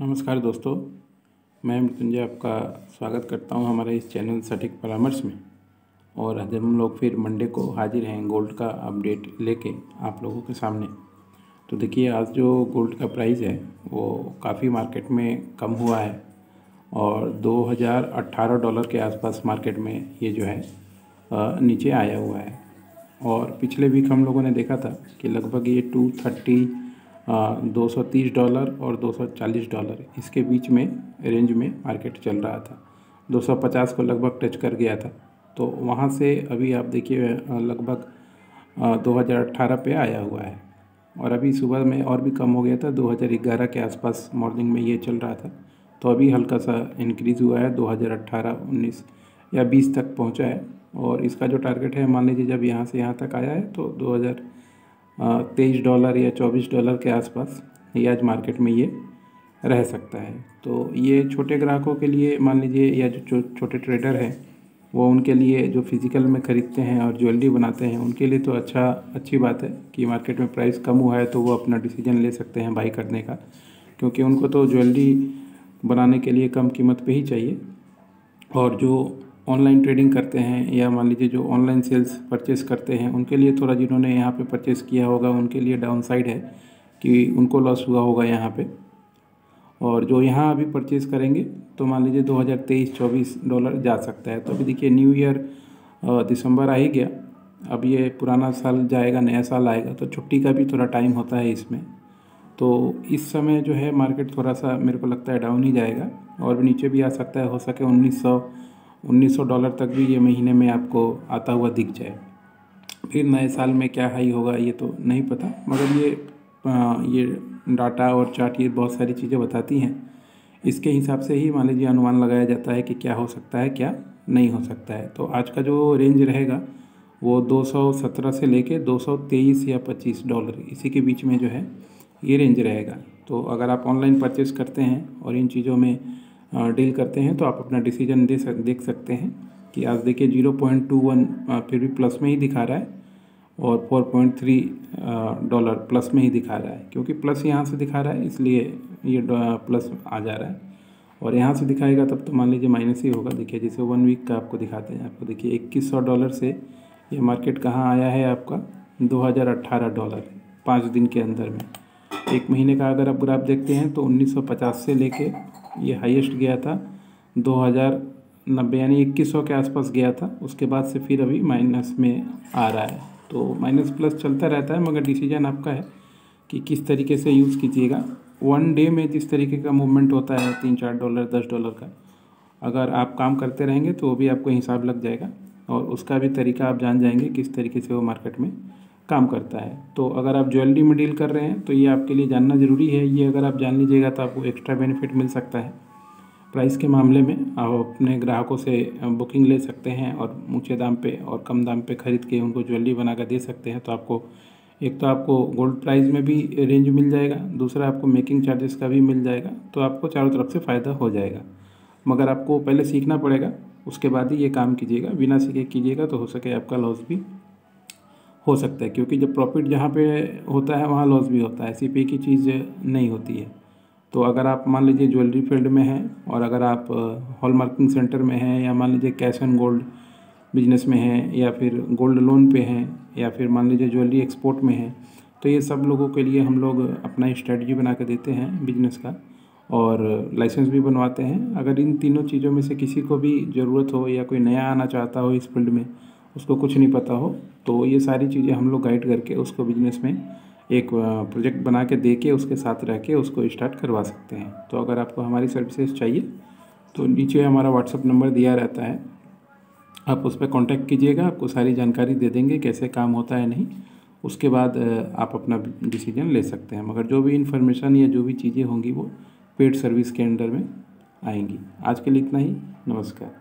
नमस्कार दोस्तों, मैं मृत्युंजय आपका स्वागत करता हूं हमारे इस चैनल सटीक परामर्श में। और आज हम लोग फिर मंडे को हाजिर हैं गोल्ड का अपडेट लेके आप लोगों के सामने। तो देखिए, आज जो गोल्ड का प्राइस है वो काफ़ी मार्केट में कम हुआ है और $2018 के आसपास मार्केट में ये जो है नीचे आया हुआ है। और पिछले वीक हम लोगों ने देखा था कि लगभग ये $230 और $240 इसके बीच में रेंज में मार्केट चल रहा था। 250 को लगभग टच कर गया था। तो वहाँ से अभी आप देखिए लगभग 2018 पे आया हुआ है। और अभी सुबह में और भी कम हो गया था, 2011 के आसपास मॉर्निंग में ये चल रहा था। तो अभी हल्का सा इंक्रीज़ हुआ है, 2018, 19 या 20 तक पहुँचा है। और इसका जो टारगेट है, मान लीजिए जब यहाँ से यहाँ तक आया है तो $23 या $24 के आसपास ये आज मार्केट में ये रह सकता है। तो ये छोटे ग्राहकों के लिए मान लीजिए, या जो छोटे ट्रेडर हैं वो उनके लिए, जो फिज़िकल में ख़रीदते हैं और ज्वेलरी बनाते हैं, उनके लिए तो अच्छी बात है कि मार्केट में प्राइस कम हुआ है तो वो अपना डिसीजन ले सकते हैं बाई करने का, क्योंकि उनको तो ज्वेलरी बनाने के लिए कम कीमत पे ही चाहिए। और जो ऑनलाइन ट्रेडिंग करते हैं या मान लीजिए जो ऑनलाइन सेल्स परचेस करते हैं, उनके लिए थोड़ा, जिन्होंने यहाँ पे परचेस किया होगा उनके लिए डाउन साइड है कि उनको लॉस हुआ होगा यहाँ पे। और जो यहाँ अभी परचेस करेंगे तो मान लीजिए $2023-24 जा सकता है। तो अभी देखिए, न्यू ईयर दिसंबर आ ही गया, अब ये पुराना साल जाएगा, नया साल आएगा, तो छुट्टी का भी थोड़ा टाइम होता है इसमें। तो इस समय जो है मार्केट थोड़ा सा मेरे को लगता है डाउन ही जाएगा और भी नीचे भी आ सकता है, हो सके $1900 तक भी ये महीने में आपको आता हुआ दिख जाए। फिर नए साल में क्या हाई होगा ये तो नहीं पता, मगर ये डाटा और चार्ट ये बहुत सारी चीज़ें बताती हैं। इसके हिसाब से ही मान लीजिए अनुमान लगाया जाता है कि क्या हो सकता है, क्या नहीं हो सकता है। तो आज का जो रेंज रहेगा वो 217 से लेके 223 या $25 इसी के बीच में जो है ये रेंज रहेगा। तो अगर आप ऑनलाइन परचेस करते हैं और इन चीज़ों में डील करते हैं तो आप अपना डिसीजन देख सकते हैं कि आज देखिए 0.21 फिर भी प्लस में ही दिखा रहा है और $4.3 प्लस में ही दिखा रहा है, क्योंकि प्लस यहाँ से दिखा रहा है इसलिए ये प्लस आ जा रहा है। और यहाँ से दिखाएगा तब तो मान लीजिए माइनस ही होगा। देखिए, जैसे 1 वीक का आपको दिखाते हैं, आपको देखिए $2100 से ये मार्केट कहाँ आया है आपका $2018 5 दिन के अंदर में। एक महीने का अगर आप ग्राफ देखते हैं तो 1950 से लेके ये हाईएस्ट गया था 2090, यानी 2100 के आसपास गया था। उसके बाद से फिर अभी माइनस में आ रहा है। तो माइनस प्लस चलता रहता है, मगर डिसीजन आपका है कि किस तरीके से यूज़ कीजिएगा। 1 डे में जिस तरीके का मूवमेंट होता है $3-4, $10 का, अगर आप काम करते रहेंगे तो वो भी आपको हिसाब लग जाएगा और उसका भी तरीका आप जान जाएंगे किस तरीके से वो मार्केट में काम करता है। तो अगर आप ज्वेलरी में डील कर रहे हैं तो ये आपके लिए जानना ज़रूरी है। ये अगर आप जान लीजिएगा तो आपको एक्स्ट्रा बेनिफिट मिल सकता है। प्राइस के मामले में आप अपने ग्राहकों से बुकिंग ले सकते हैं और ऊंचे दाम पे और कम दाम पे ख़रीद के उनको ज्वेलरी बना कर दे सकते हैं। तो आपको एक तो आपको गोल्ड प्राइस में भी रेंज मिल जाएगा, दूसरा आपको मेकिंग चार्जेस का भी मिल जाएगा। तो आपको चारों तरफ से फ़ायदा हो जाएगा, मगर आपको पहले सीखना पड़ेगा, उसके बाद ही ये काम कीजिएगा। बिना सीखे कीजिएगा तो हो सके आपका लॉस भी हो सकता है, क्योंकि जब प्रॉफिट जहाँ पे होता है वहाँ लॉस भी होता है, सिर्फ एक ही चीज़ नहीं होती है। तो अगर आप मान लीजिए ज्वेलरी फील्ड में हैं और अगर आप हॉलमार्किंग सेंटर में हैं, या मान लीजिए कैश एंड गोल्ड बिजनेस में हैं, या फिर गोल्ड लोन पे हैं, या फिर मान लीजिए ज्वेलरी एक्सपोर्ट में हैं, तो ये सब लोगों के लिए हम लोग अपना स्ट्रेटजी बना के देते हैं बिजनेस का, और लाइसेंस भी बनवाते हैं। अगर इन तीनों चीज़ों में से किसी को भी ज़रूरत हो या कोई नया आना चाहता हो इस फील्ड में, उसको कुछ नहीं पता हो, तो ये सारी चीज़ें हम लोग गाइड करके उसको बिजनेस में एक प्रोजेक्ट बना के दे के उसके साथ रह के उसको स्टार्ट करवा सकते हैं। तो अगर आपको हमारी सर्विसेज चाहिए तो नीचे हमारा व्हाट्सअप नंबर दिया रहता है, आप उस पर कॉन्टैक्ट कीजिएगा, आपको सारी जानकारी दे देंगे कैसे काम होता है नहीं। उसके बाद आप अपना डिसीजन ले सकते हैं, मगर जो भी इन्फॉर्मेशन या जो भी चीज़ें होंगी वो पेड सर्विस के अंडर में आएंगी। आज के लिए इतना ही, नमस्कार।